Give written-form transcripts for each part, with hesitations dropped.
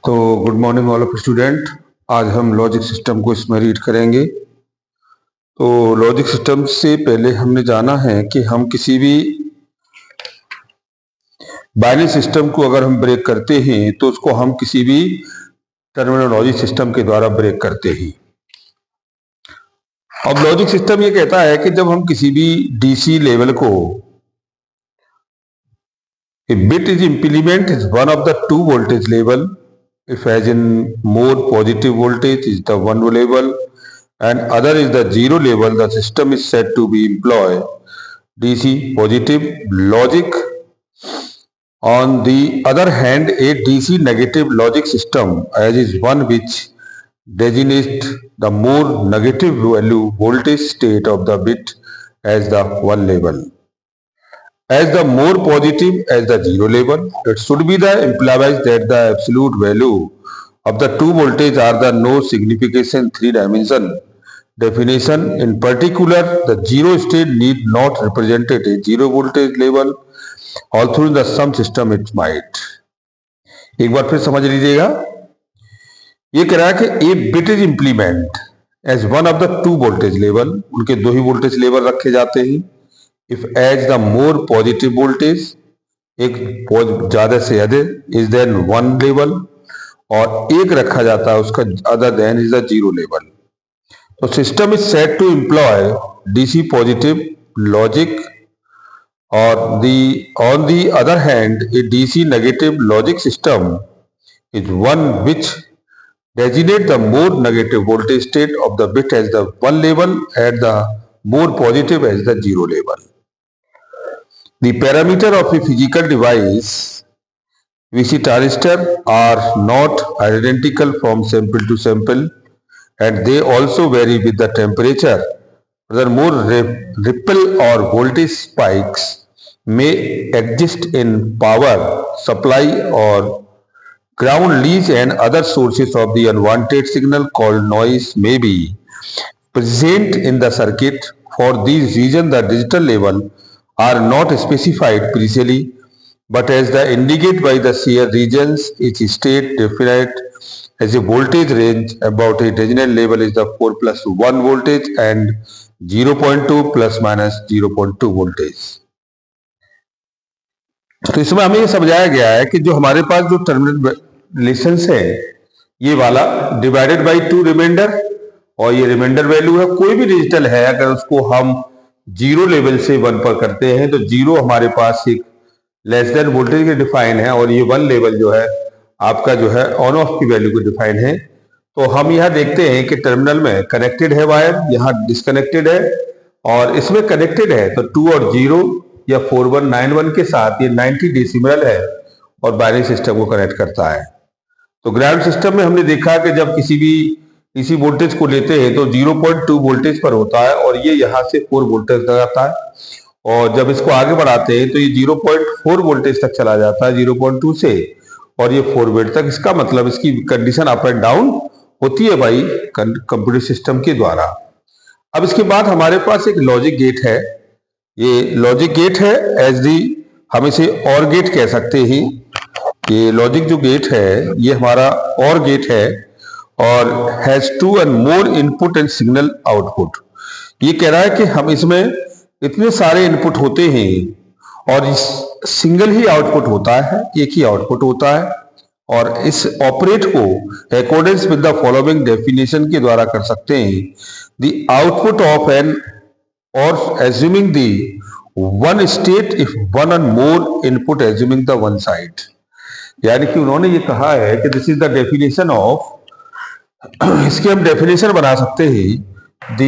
तो good morning all of student. आज हम लॉजिक सिस्टम को इसमें रीड करेंगे। तो लॉजिक सिस्टम से पहले हमने जाना है कि हम किसी भी बाइनरी सिस्टम को अगर हम ब्रेक करते हैं तो उसको हम किसी भी टर्मिनोलॉजी सिस्टम के द्वारा ब्रेक करते हैं। अब लॉजिक सिस्टम ये कहता है कि जब हम किसी भी डीसी लेवल को a bit is implement is one of the two voltage level. If as in more positive voltage is the one level and other is the zero level, the system is said to be employ DC positive logic. On the other hand, a DC negative logic system as is one which designates the more negative value voltage state of the bit as the one level. As the more positive as the zero level, it should be the implies that the absolute value of the two voltage are the no signification three-dimension definition. In particular, the zero state need not represent a zero voltage level, although in the some system it might. एक बार फिर समझ लीजिएगा, ये कह रहा है कि a bit is implement as one of the two voltage level, उनके दो ही वोल्टेज लेवल रखे जाते हैं। If as the more positive voltage, एक ज्यादा से अधिक, इज देन वन लेवल, और एक रखा जाता है उसका other than is the zero level. तो system is set to employ DC positive logic और on the other hand a DC negative logic system is one which designate the more negative voltage state of the bit as the one level and the more positive as the zero level. The parameter of a physical device, VC transistor, are not identical from sample to sample, and they also vary with the temperature. Furthermore, ripple or voltage spikes may exist in power supply or ground leads, and other sources of the unwanted signal called noise may be present in the circuit. For these reasons, the digital level are not specified precisely, but as the indicated by the shear regions, each state defined as a voltage range. About a digital level is the 4 plus 1 voltage and 0.2 plus minus 0.2 voltage. तो इसमें हमें ये समझाया गया है कि जो हमारे पास जो टर्मिनल रिलेशंस है, ये वाला डिवाइडेड बाई टू रिमाइंडर, और ये रिमाइंडर वैल्यू है। कोई भी डिजिटल है अगर उसको हम जीरो लेवल से वन पर करते हैं तो जीरो हमारे पास एक लेस देन वोल्टेज के डिफाइन है, और ये वन लेवल जो है आपका जो है ऑन ऑफ की वैल्यू को डिफाइन है। तो हम यहाँ देखते हैं कि टर्मिनल में कनेक्टेड है वायर, यहाँ डिस्कनेक्टेड है, और इसमें कनेक्टेड है तो 2 और 0 या 4191 के साथ ये 90 डेसिमल है और बाइनरी सिस्टम को कनेक्ट करता है। तो ग्राउंड सिस्टम में हमने देखा कि जब किसी भी डीसी वोल्टेज को लेते हैं तो 0.2 वोल्टेज पर होता है, और ये यहाँ से 4 वोल्टेज तक आता है, और जब इसको आगे बढ़ाते हैं तो ये 0.4 वोल्टेज तक चला जाता है 0.2 से, और ये 4 वोल्ट तक। इसका मतलब इसकी कंडीशन अप एंड डाउन होती है भाई कंप्यूटर सिस्टम के द्वारा। अब इसके बाद हमारे पास एक लॉजिक गेट है। ये लॉजिक गेट है एज दी, हम इसे और गेट कह सकते हैं। ये लॉजिक जो गेट है ये हमारा और गेट है, और has two and more input and signal output. ये कह रहा है कि हम इसमें इतने सारे इनपुट होते हैं और इस सिंगल ही आउटपुट होता है, एक ही आउटपुट होता है, और इस ऑपरेट को according with the following definition के द्वारा कर सकते हैं। द आउटपुट ऑफ एन और assuming the one state if one and more input assuming the one side. यानी कि उन्होंने ये कहा है कि this is the definition of, इसकी हम डेफिनेशन बना सकते हैं, द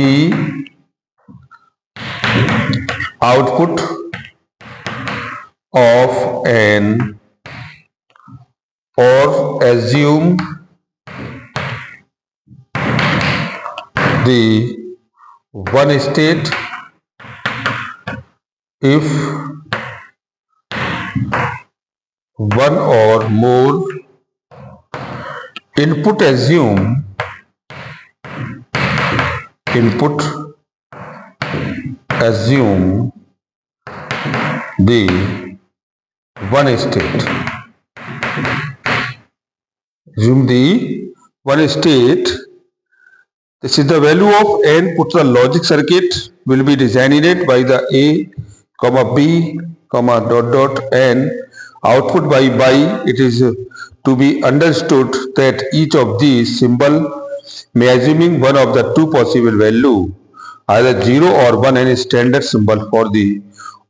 आउटपुट ऑफ एन और assume the one state if one or more input assume the one state। assume the one state. This is the value of n put the logic circuit will be designated by the a comma b comma dot dot n output by it is to be understood that each of these symbol may assuming one of the two possible value either 0 or 1 and standard symbol for the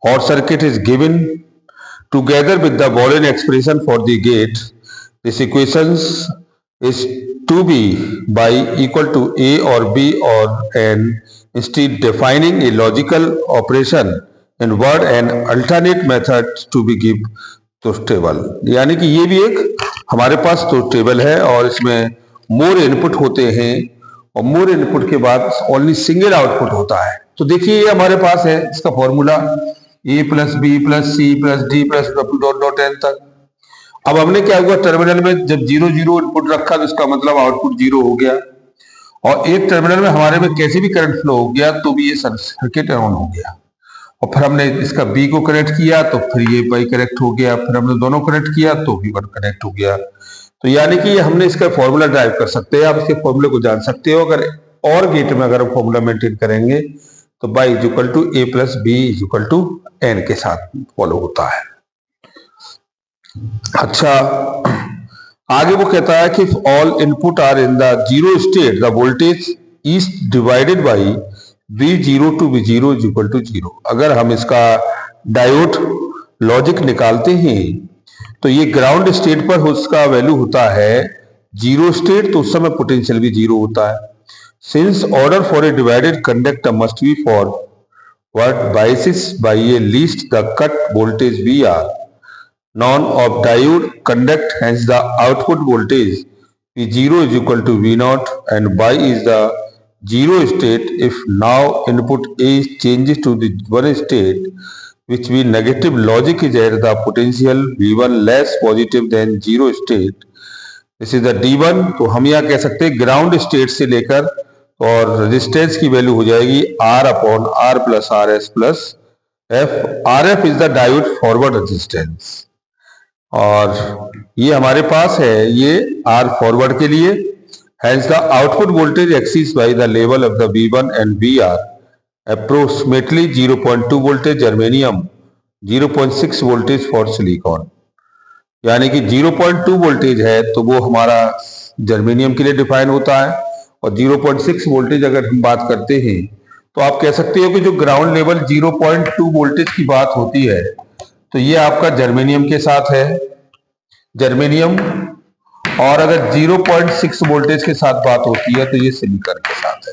OR circuit is given together with the Boolean expression for the gate. This equations is to be by equal to a or b or n instead defining a logical operation in word and alternate method to be give तो table, यानी कि ये भी एक हमारे पास तो table है और इसमें मोर इनपुट होते हैं और मोर इनपुट के बाद ओनली सिंगल आउटपुट होता है। तो देखिए ये हमारे पास है इसका formula a plus B plus C plus D plus dot dot N तक। अब हमने क्या हुआ, टर्मिनल में जब 0 0 इनपुट रखा तो इसका मतलब आउटपुट 0 हो गया और एक टर्मिनल में हमारे में कैसे भी करंट फ्लो हो गया तो भी ये सर्किट ऑन हो गया और फिर हमने इसका बी को कनेक्ट किया तो फिर ये वाई कनेक्ट हो गया, फिर हमने दोनों कनेक्ट किया तो भी वन कनेक्ट हो गया। तो यानी कि हमने इसका फॉर्मूला ड्राइव कर सकते हैं, आप इसके फॉर्मूले को जान सकते हो। अगर और गेट में अगर हम फॉर्मूला मेंटेन करेंगे तो by is equal to A plus B is equal to N के साथ फॉलो होता है। अच्छा, आगे वो कहता है कि all input are in the zero state the voltage is divided by V0 to V0 is equal to 0। अगर हम इसका डायोड लॉजिक निकालते हैं तो ये ग्राउंड स्टेट पर उसका वैल्यू होता है 0 स्टेट, तो उस समय पोटेंशियल भी 0 होता है। Since order for a divided conductor must be forward biases by a least the cut voltage VR none of diode conduct hence the output voltage V0 is equal to V0 and Y is the zero state. If now input A changes to the one state which be negative, logic is at the potential V1 less positive than zero state. This is the D1। तो हम यहाँ कह सकते हैं ground state से लेकर और resistance की वैल्यू हो जाएगी R upon R plus R S plus F। RF is the diode forward resistance और ये हमारे पास है ये R फॉरवर्ड के लिए। Hence the output voltage exceeds by the level of the V1 and VR approximately 0.2 voltage germanium, 0.6 voltage for silicon। यानी कि 0.2 वोल्टेज है तो वो हमारा जर्मेनियम के लिए डिफाइन होता है और 0.6 वोल्टेज अगर हम बात करते हैं तो आप कह सकते हो कि जो ग्राउंड लेवल 0.2 वोल्टेज की बात होती है तो ये आपका जर्मेनियम के साथ है, जर्मेनियम। और अगर 0.6 वोल्टेज के साथ बात होती है तो ये सिलिकॉन के साथ है।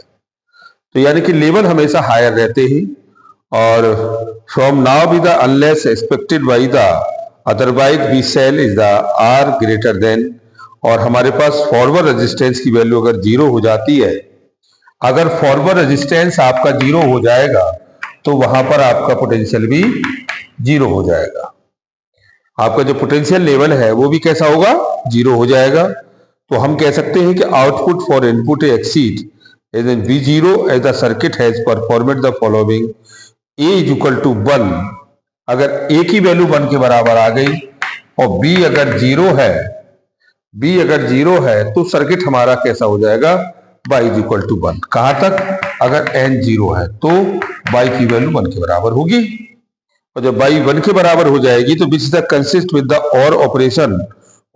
तो यानी कि लेवल हमेशा हायर रहते ही और from now be the unless expected by the otherwise B cell is the R greater than. और हमारे पास फॉरवर्ड रेजिस्टेंस की वैल्यू अगर 0 हो जाती है, अगर फॉरवर्ड रेजिस्टेंस आपका 0 हो जाएगा तो वहां पर आपका पोटेंशियल भी 0 हो जाएगा। आपका जो पोटेंशियल लेवल है वो भी कैसा होगा, 0 हो जाएगा। तो हम कह सकते हैं कि output for input exceed as an V0 as the circuit has performed the following A is equal to 1। अगर A की वैल्यू 1 के बराबर आ गई और B अगर 0 है, B अगर 0 है तो सर्किट हमारा कैसा हो जाएगा, Y इज इक्वल टू 1। कहां तक, अगर N 0 है तो Y की वैल्यू 1 के बराबर होगी और जब y 1 के बराबर हो जाएगी तो which the consist with the और operation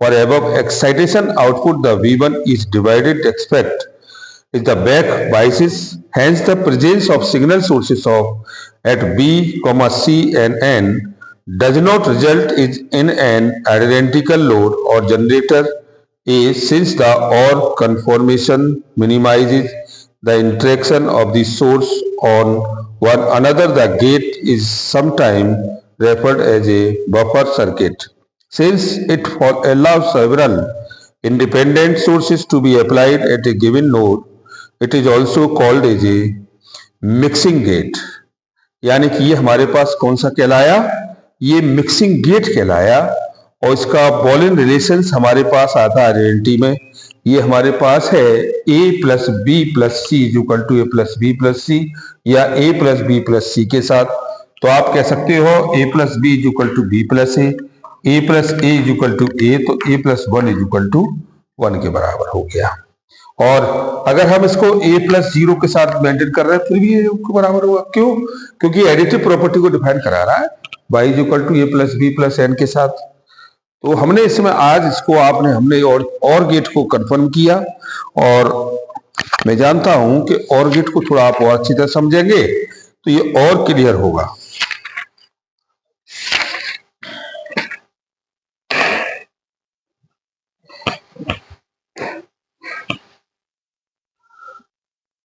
for above excitation output the V1 is divided expect is the back biases. Hence the presence of signal sources of at B, C and N does not result in an identical load or generator A since the OR conformation minimizes the interaction of the source on one another. The gate is sometimes referred as a buffer circuit since it allows several independent sources to be applied at a given node. It is also called as a mixing gate। यानी कि ये हमारे पास कौन सा कहलाया, ये mixing gate कहलाया। और इसका बॉलिन रिलेशंस हमारे पास आता है आइडेंटिटी में। ये हमारे पास है a plus B plus C is equal to A plus B plus C या a plus B plus C के साथ। तो आप कह सकते हो a plus B is equal to B plus A plus A is equal to A, तो a plus 1 is equal to 1 के बराबर हो गया। और अगर हम इसको a प्लस 0 के साथ मेंटेन कर रहे हैं फिर भी ये के बराबर होगा। क्यों? क्योंकि एडिटिव प्रॉपर्टी को डिफाइन करा रहा है y is equal to a plus B plus N के साथ। तो हमने इसमें आज इसको हमने और गेट को कंफर्म किया, और मैं जानता हूं कि और गेट को थोड़ा आप और अच्छी तरह समझेंगे तो ये और क्लियर होगा।